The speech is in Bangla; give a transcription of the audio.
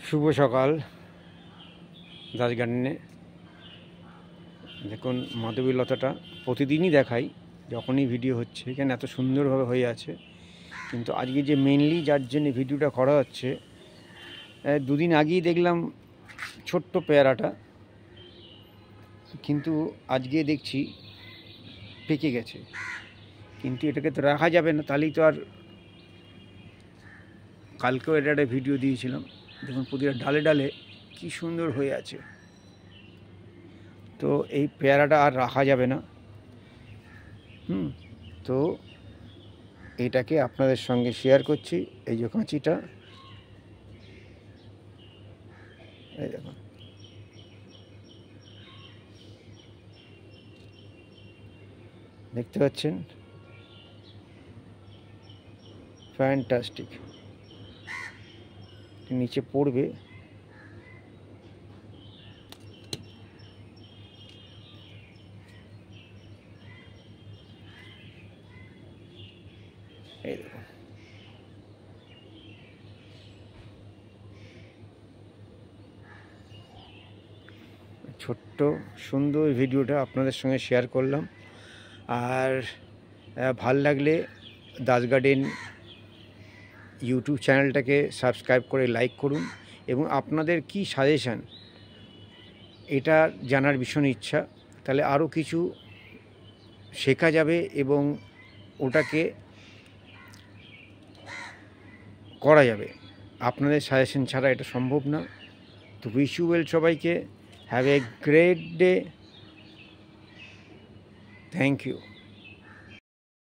শুভ সকাল দাস গার্ডেনে। দেখুন মাধবীলতাটা প্রতিদিনই দেখাই যখনই ভিডিও হচ্ছে, এখানে এত সুন্দরভাবে হয়ে আছে। কিন্তু আজকে যে মেনলি যার জন্য ভিডিওটা করা হচ্ছে, দুদিন আগেই দেখলাম ছোট্ট পেয়ারাটা, কিন্তু আজকে দেখছি পেকে গেছে। কিন্তু এটাকে তো রাখা যাবে না, তাহলেই তো আর, কালকেও এটা একটা ভিডিও দিয়েছিলাম। দেখুন প্রতিটা ডালে ডালে কি সুন্দর হয়ে আছে। তো এই পেয়ারাটা আর রাখা যাবে না। তো এটাকে আপনাদের সঙ্গে শেয়ার করছি। এই যে কাঁচিটা, এই দেখুন, দেখতে পাচ্ছেন, ফ্যান্টাস্টিক। নিচে পড়বে, এই দেখুন। ছোট্ট সুন্দর ভিডিওটা আপনাদের সঙ্গে শেয়ার করলাম। আর ভাল লাগলে দাস গার্ডেন ইউটিউব চ্যানেলটাকে সাবস্ক্রাইব করে লাইক করুন, এবং আপনাদের কি সাজেশান এটা জানার ভীষণ ইচ্ছা। তাহলে আরও কিছু শেখা যাবে এবং ওটাকে করা যাবে। আপনাদের সাজেশন ছাড়া এটা সম্ভব না। তো উইশ ইউ ওয়েল সবাইকে। Have a great day. Thank you.